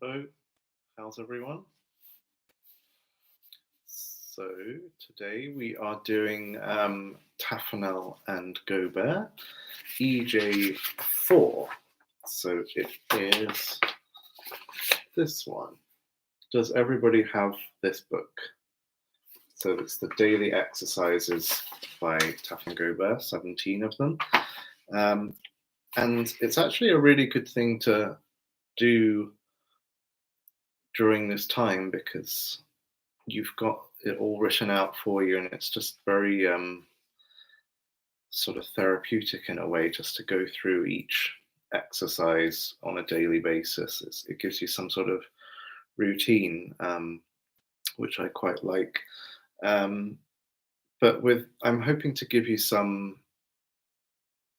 Hello, how's everyone? So today we are doing Taffanel and Gaubert EJ4. So it is this one. Does everybody have this book? So it's the daily exercises by Taffanel Gaubert, 17 of them. And it's actually a really good thing to do during this time because you've got it all written out for you, and it's just very sort of therapeutic in a way, just to go through each exercise on a daily basis. It gives you some sort of routine, which I quite like. But I'm hoping to give you some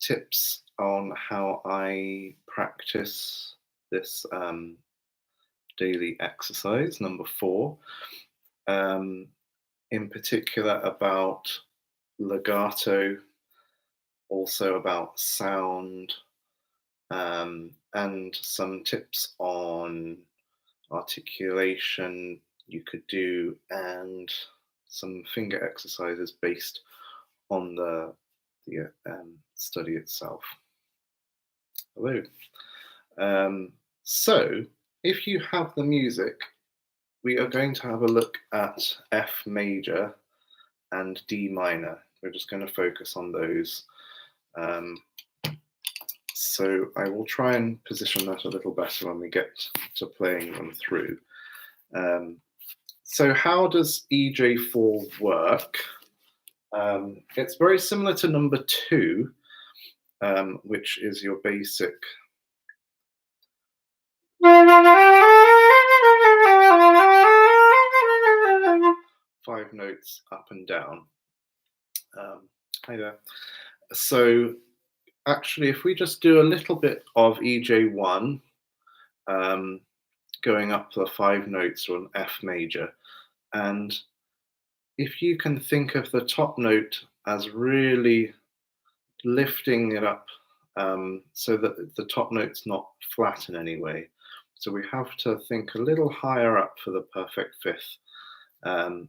tips on how I practice this daily exercise, number 4. In particular about legato, also about sound, and some tips on articulation you could do, and some finger exercises based on the study itself. Hello. So if you have the music, we are going to have a look at F major and D minor. We're just going to focus on those. So I will try and position that a little better when we get to playing them through. So how does EJ4 work? It's very similar to number 2, which is your basic five notes up and down. Hi there. So actually, if we just do a little bit of EJ1, going up the 5 notes or an F major, and if you can think of the top note as really lifting it up, so that the top note's not flat in any way. So we have to think a little higher up for the perfect 5th,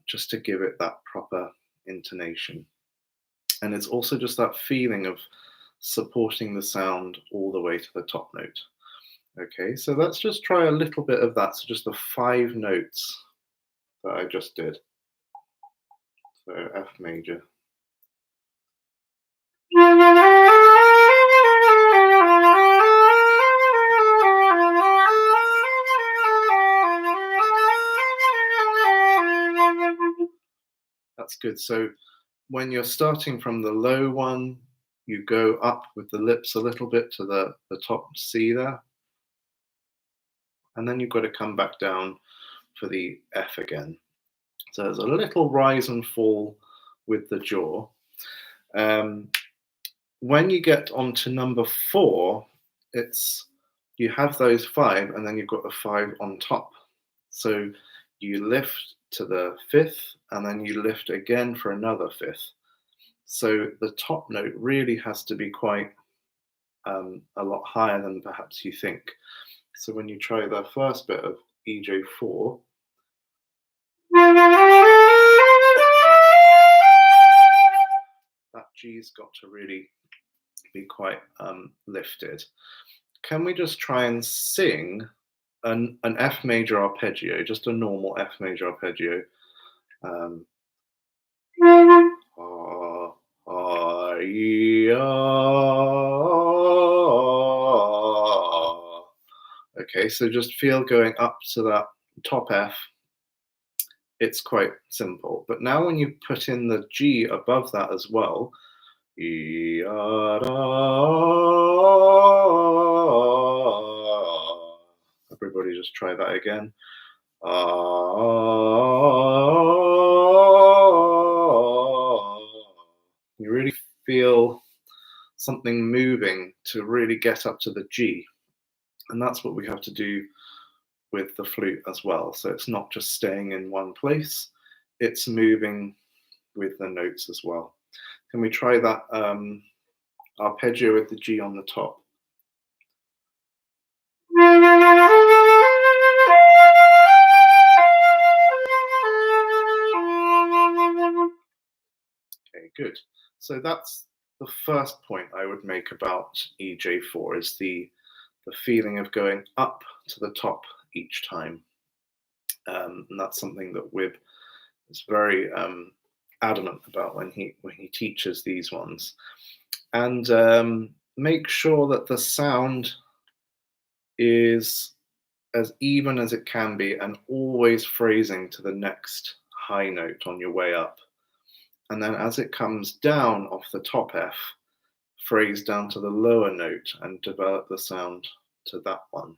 just to give it that proper intonation. And it's also just that feeling of supporting the sound all the way to the top note. Okay, so let's just try a little bit of that. So just the 5 notes that I just did. So F major. That's good. So when you're starting from the low one, you go up with the lips a little bit to the top C there. And then you've got to come back down for the F again. So there's a little rise and fall with the jaw. When you get onto number 4, you have those 5 and then you've got the 5 on top. So you lift to the 5th and then you lift again for another 5th. So the top note really has to be quite a lot higher than perhaps you think. So when you try the first bit of EJ4, that G's got to really be quite lifted. Can we just try and sing an F major arpeggio, just a normal F major arpeggio? Okay, so just feel going up to that top F. It's quite simple. But now when you put in the G above that as well, everybody just try that again. You really feel something moving to really get up to the G. And that's what we have to do with the flute as well. So it's not just staying in one place, it's moving with the notes as well. Can we try that arpeggio with the G on the top? Good. So that's the first point I would make about EJ4 is the feeling of going up to the top each time. And that's something that Wib is very adamant about when he teaches these ones. And make sure that the sound is as even as it can be and always phrasing to the next high note on your way up. And then as it comes down off the top F, phrase down to the lower note and develop the sound to that one.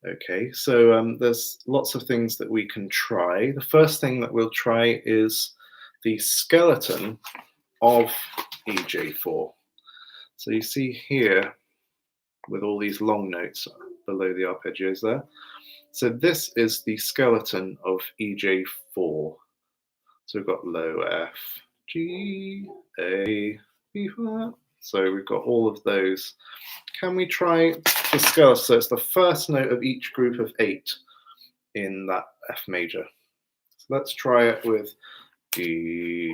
Okay, so there's lots of things that we can try. The first thing that we'll try is the skeleton of EJ4. So you see here with all these long notes below the arpeggios there. So this is the skeleton of EJ4. So we've got low F, G, A, B flat. So we've got all of those. Can we try the skeleton? So it's the first note of each group of 8 in that F major. So let's try it with G,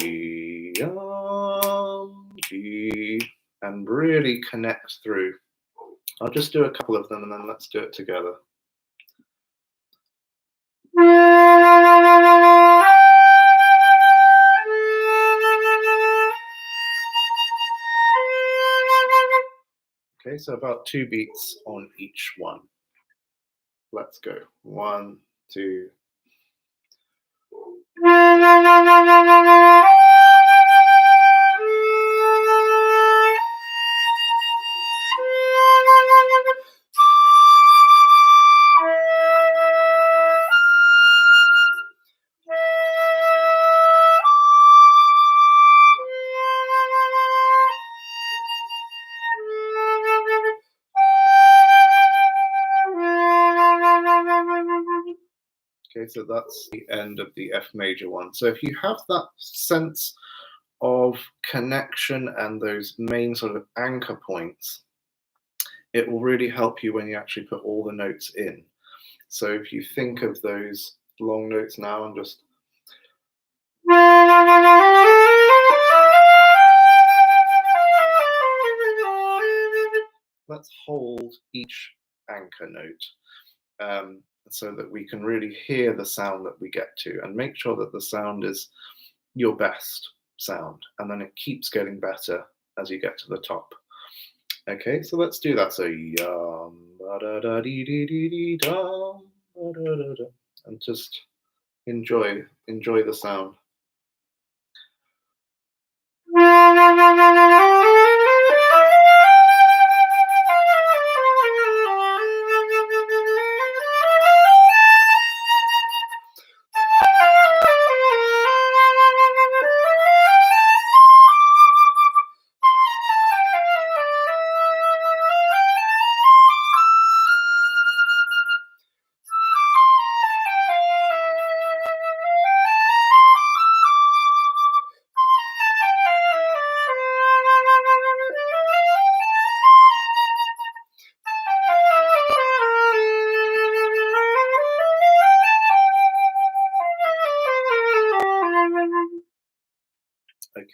G, and really connect through. I'll just do a couple of them and then let's do it together. Okay, so about 2 beats on each one. Let's go. 1, 2. Okay, so that's the end of the F major one. So if you have that sense of connection and those main sort of anchor points, it will really help you when you actually put all the notes in. So if you think of those long notes now and just let's hold each anchor note so that we can really hear the sound that we get to, and make sure that the sound is your best sound, and then it keeps getting better as you get to the top. Okay, so let's do that. So yum, da da dee dee dee dee dum, da da da, and just enjoy the sound.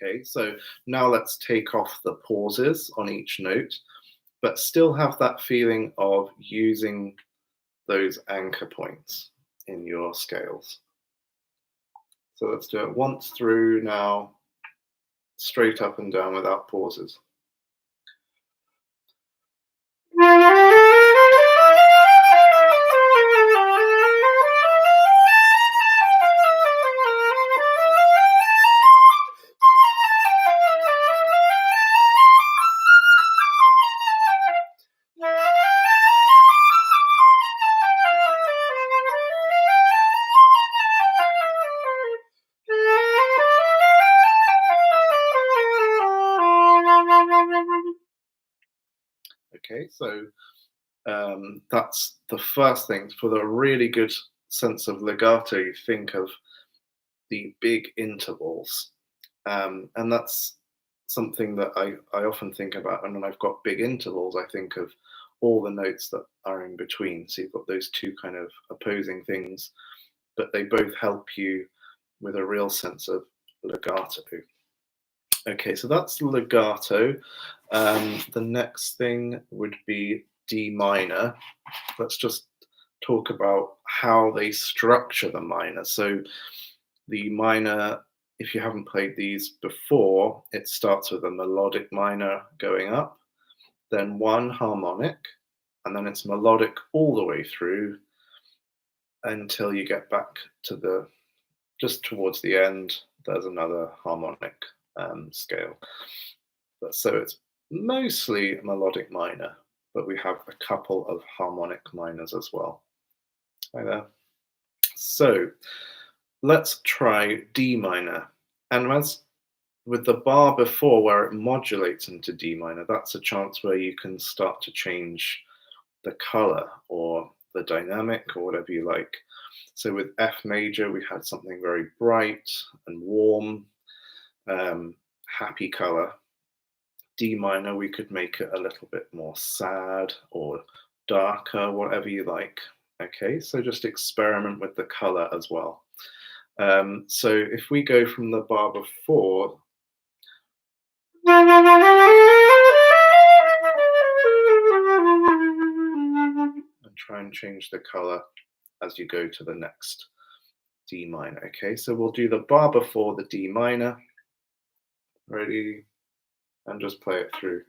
Okay, so now let's take off the pauses on each note, but still have that feeling of using those anchor points in your scales. So let's do it once through now, straight up and down without pauses. Okay, so that's the first thing. For the really good sense of legato, you think of the big intervals. And that's something that I often think about. And when I've got big intervals, I think of all the notes that are in between. So you've got those two kind of opposing things, but they both help you with a real sense of legato. Okay, so that's legato. The next thing would be D minor. Let's just talk about how they structure the minor. So the minor, if you haven't played these before, it starts with a melodic minor going up, then one harmonic, and then it's melodic all the way through until you get back to the, just towards the end, there's another harmonic scale. So it's mostly melodic minor, but we have a couple of harmonic minors as well. Hi there. So let's try D minor. And as with the bar before where it modulates into D minor, that's a chance where you can start to change the color or the dynamic or whatever you like. So with F major, we had something very bright and warm, happy color. D minor, we could make it a little bit more sad or darker, whatever you like. Okay, so just experiment with the color as well. So if we go from the bar before, and try and change the color as you go to the next D minor. Okay, so we'll do the bar before the D minor. Ready? And just play it through.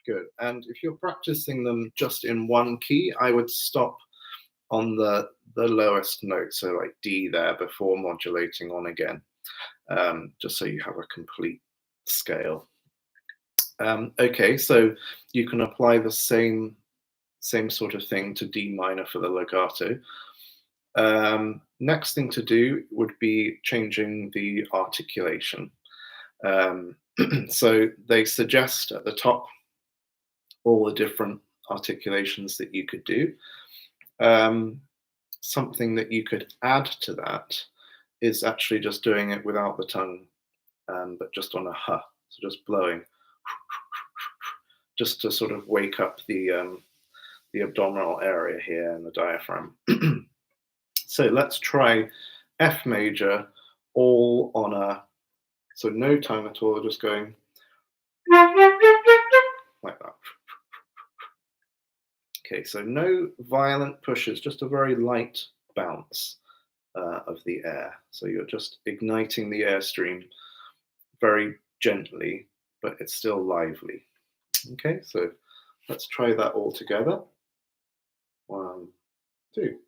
Good. And if you're practicing them just in one key, I would stop on the lowest note, so like D there, before modulating on again, just so you have a complete scale. Okay, so you can apply the same sort of thing to D minor for the legato. Next thing to do would be changing the articulation. So they suggest at the top all the different articulations that you could do. Something that you could add to that is actually just doing it without the tongue, but just on a huh, so just blowing, just to sort of wake up the abdominal area here and the diaphragm. So let's try F major all on a, so no tongue at all, just going like that. Okay, so no violent pushes, just a very light bounce of the air. So you're just igniting the airstream very gently, but it's still lively. Okay, so let's try that all together. 1, 2.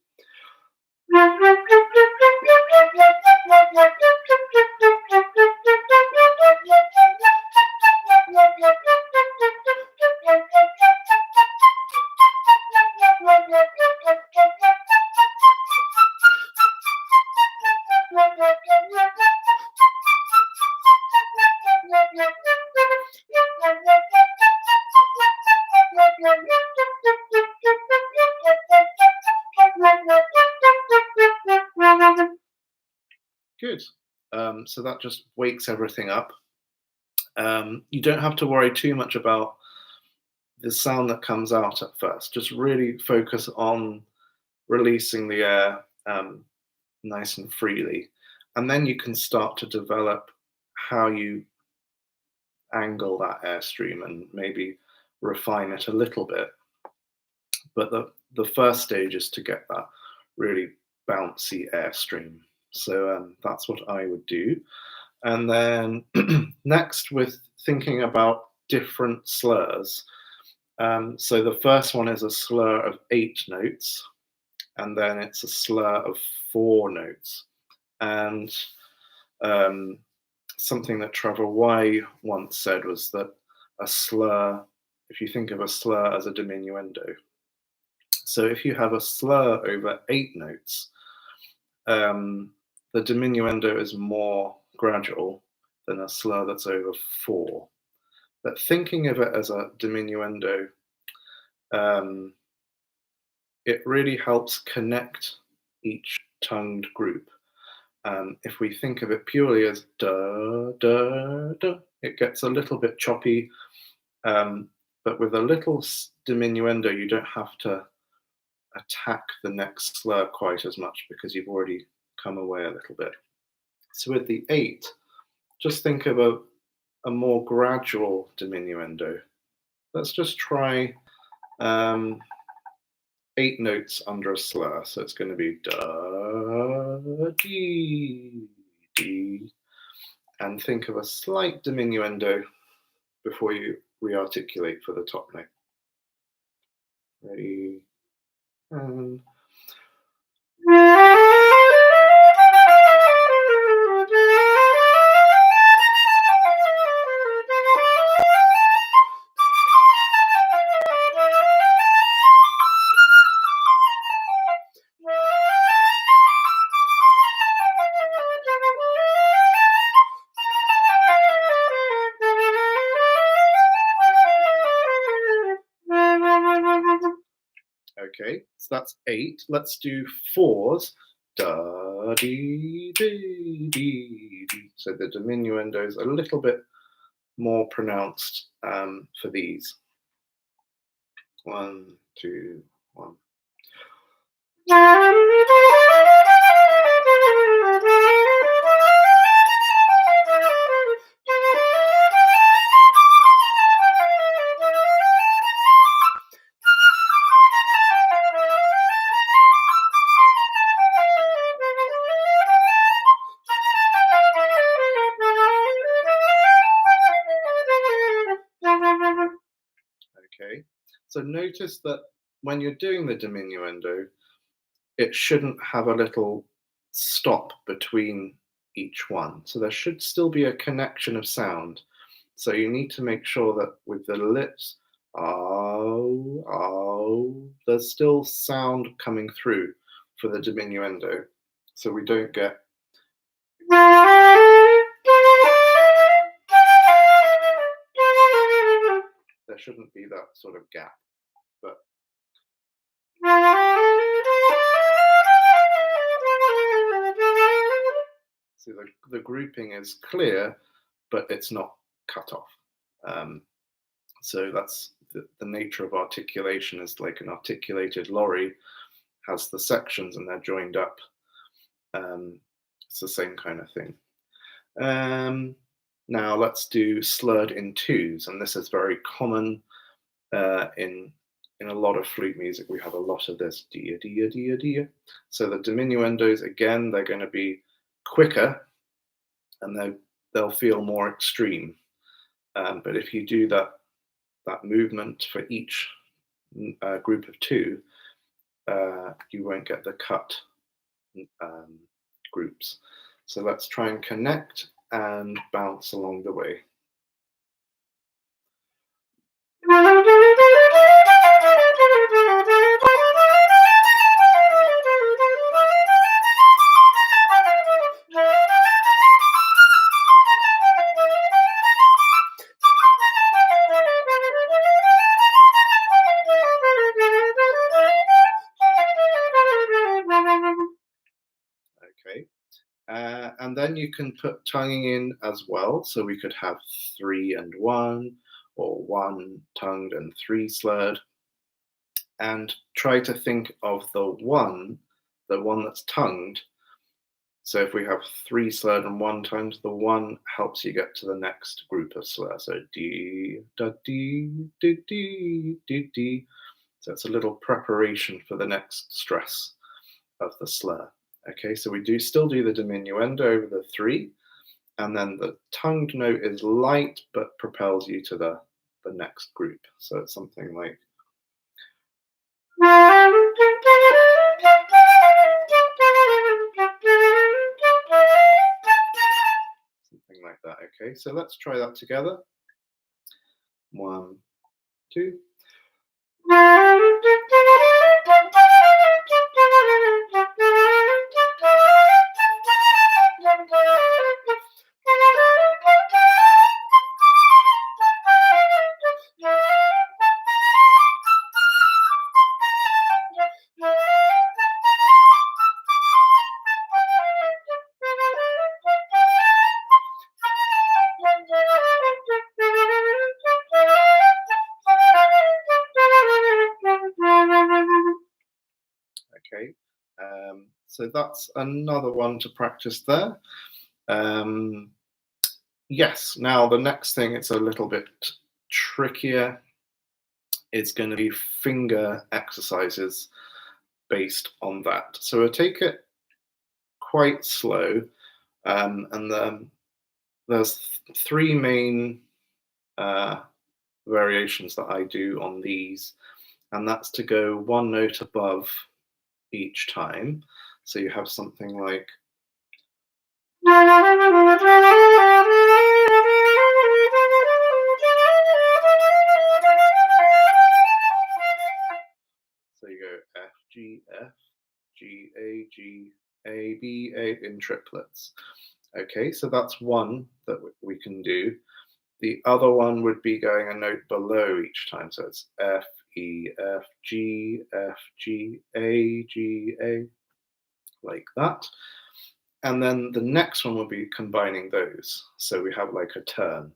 Good. So that just wakes everything up. You don't have to worry too much about the sound that comes out at first. Just really focus on releasing the air nice and freely. And then you can start to develop how you angle that airstream and maybe refine it a little bit. But the first stage is to get that really bouncy airstream. So that's what I would do. And then next, with thinking about different slurs. So the first one is a slur of 8 notes, and then it's a slur of 4 notes. And something that Trevor Y once said was that a slur, if you think of a slur as a diminuendo, So if you have a slur over 8 notes, the diminuendo is more gradual than a slur that's over 4. But thinking of it as a diminuendo, it really helps connect each tongued group. If we think of it purely as da, da, da, it gets a little bit choppy, but with a little diminuendo, you don't have to attack the next slur quite as much because you've already come away a little bit. So with the 8, just think of a more gradual diminuendo. Let's just try 8 notes under a slur. So it's going to be da, dee, dee. And think of a slight diminuendo before you rearticulate for the top note. Ready? And okay, so that's 8. Let's do 4s. Da, dee, dee, dee, dee. So the diminuendo is a little bit more pronounced for these. 1, 2, 1. Okay, so notice that when you're doing the diminuendo, it shouldn't have a little stop between each one. So there should still be a connection of sound. So you need to make sure that with the lips, oh, oh, there's still sound coming through for the diminuendo. So we don't get there shouldn't be that sort of gap. But see, the grouping is clear, but it's not cut off. So that's the nature of articulation. Is like an articulated lorry has the sections and they're joined up. It's the same kind of thing. Now let's do slurred in 2s, and this is very common in a lot of flute music. We have a lot of this dia dia dia dia. So the diminuendos, again, they're going to be quicker and they'll feel more extreme. But if you do that movement for each group of 2, you won't get the cut groups. So let's try and connect and bounce along the way. Okay. And then you can put tonguing in as well. So we could have 3 and 1, or 1 tongued and 3 slurred. And try to think of the one that's tongued. So if we have 3 slurred and 1 tongued, the 1 helps you get to the next group of slur. So dee, da, dee, dee, dee, dee, dee. So it's a little preparation for the next stress of the slur. Okay, so we still do the diminuendo over the 3, and then the tongued note is light but propels you to the next group. So it's something like something like that. Okay, so let's try that together. 1, 2. So that's another one to practice there. Yes, now the next thing, it's a little bit trickier. It's going to be finger exercises based on that. So we'll take it quite slow, and then there's three main variations that I do on these, and that's to go one note above each time. So you have something like so you go F, G, F, G, A, B, A in triplets. Okay, so that's one that we can do. The other one would be going a note below each time. So it's F, E, F, G, A, like that. And then the next one will be combining those. So we have like a turn.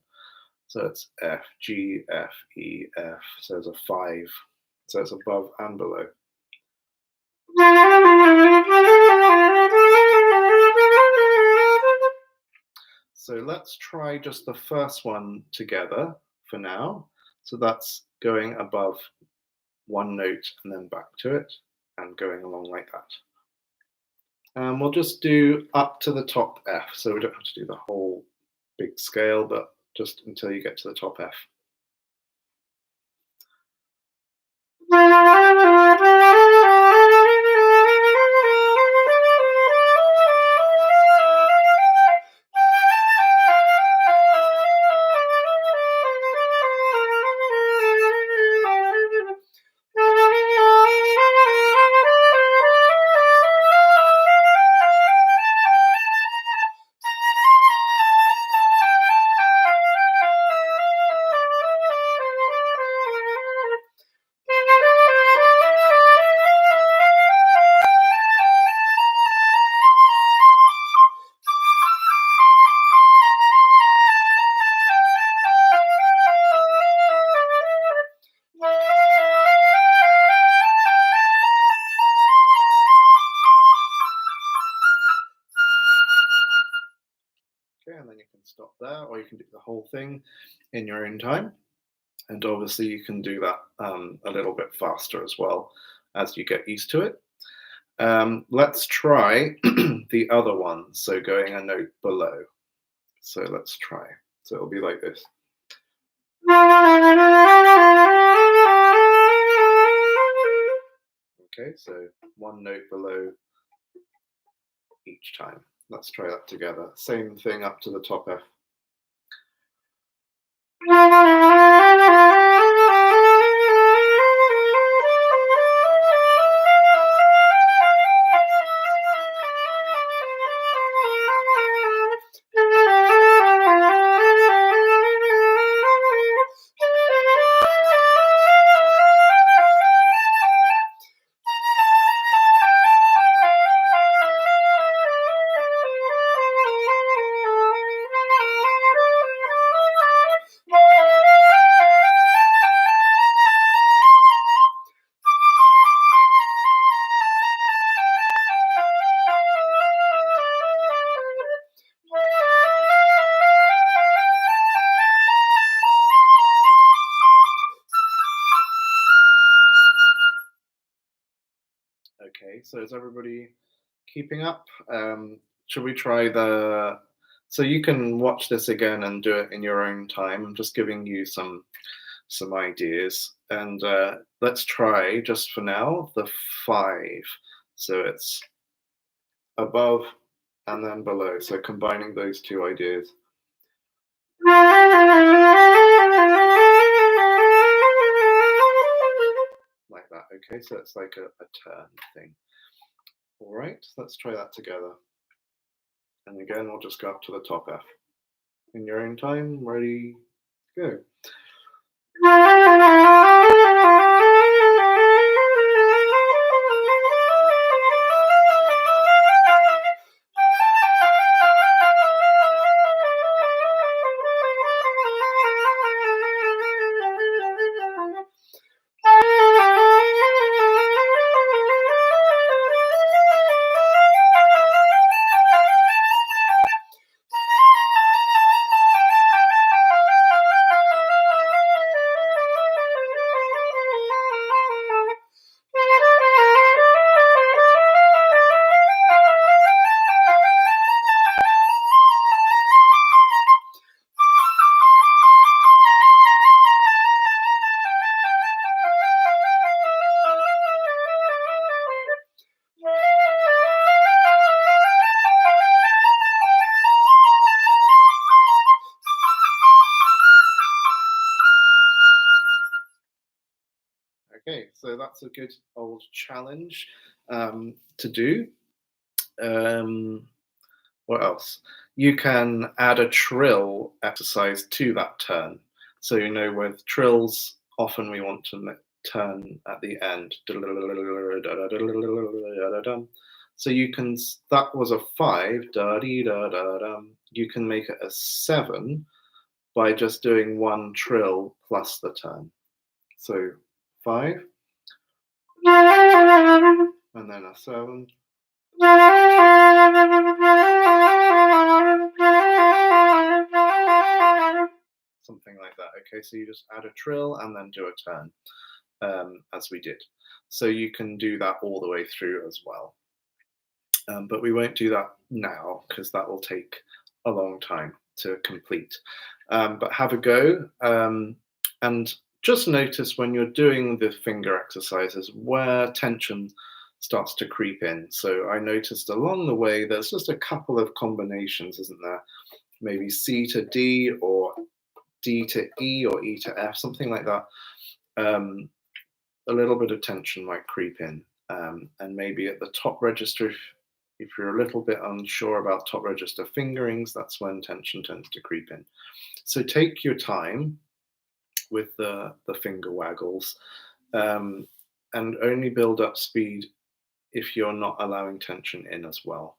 So it's F, G, F, E, F. So it's a 5. So it's above and below. So let's try just the first one together for now. So that's going above one note and then back to it and going along like that. And we'll just do up to the top F. So we don't have to do the whole big scale, but just until you get to the top F. And then you can stop there, or you can do the whole thing in your own time. And obviously you can do that a little bit faster as well as you get used to it. Let's try the other one, so going a note below. So let's try. So it'll be like this. Okay, so one note below each time. Let's try that together. Same thing up to the top F. Okay, so is everybody keeping up? Should we try the... So you can watch this again and do it in your own time. I'm just giving you some ideas. And let's try, just for now, the 5. So it's above and then below. So combining those two ideas. Like that, okay? So it's like a turn thing. All right, let's try that together. And again, we'll just go up to the top F. In your own time, ready, go. Okay, so that's a good old challenge to do. What else? You can add a trill exercise to that turn. So with trills, often we want to turn at the end. So you can, that was a 5, you can make it a 7 by just doing one trill plus the turn. So 5, and then a 7. Something like that. Okay, so you just add a trill and then do a turn, as we did. So you can do that all the way through as well. But we won't do that now because that will take a long time to complete. But have a go, and just notice when you're doing the finger exercises where tension starts to creep in. So I noticed along the way there's just a couple of combinations, isn't there? Maybe C to D, or D to E, or E to F, something like that. A little bit of tension might creep in, and maybe at the top register, if you're a little bit unsure about top register fingerings, that's when tension tends to creep in. So take your time with the finger waggles, and only build up speed if you're not allowing tension in as well.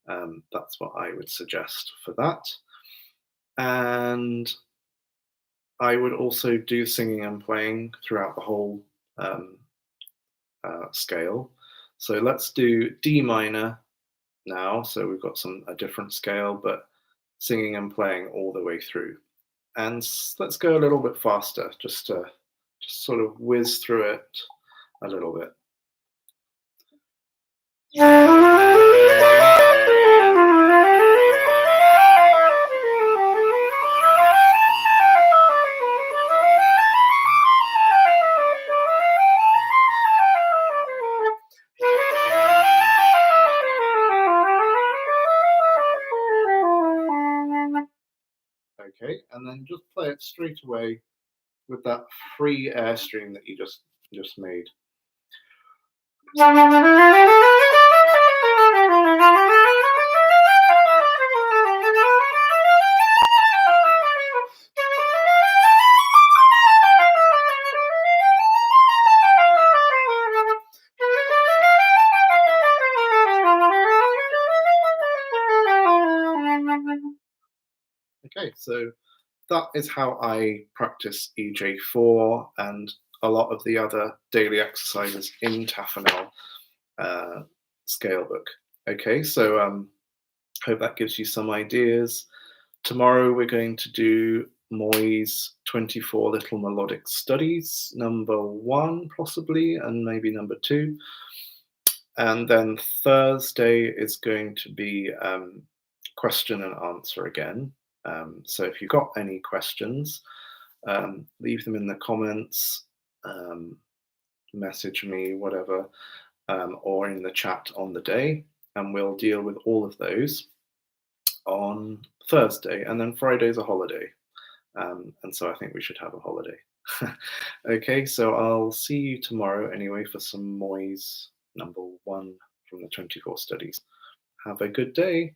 That's what I would suggest for that. And I would also do singing and playing throughout the whole scale. So let's do D minor now. So we've got a different scale, but singing and playing all the way through. And let's go a little bit faster, just to sort of whiz through it a little bit. Okay, and then just play it straight away with that free airstream that you just made. Okay, so that is how I practice EJ4 and a lot of the other daily exercises in Taffanel scale book. Okay, so hope that gives you some ideas. Tomorrow we're going to do Moyse 24 Little Melodic Studies, number 1 possibly, and maybe number 2. And then Thursday is going to be question and answer again. So if you've got any questions, leave them in the comments, message me, whatever, or in the chat on the day, and we'll deal with all of those on Thursday. And then Friday's a holiday, and so I think we should have a holiday. Okay, so I'll see you tomorrow anyway for some Moyse number 1 from the 24 studies. Have a good day.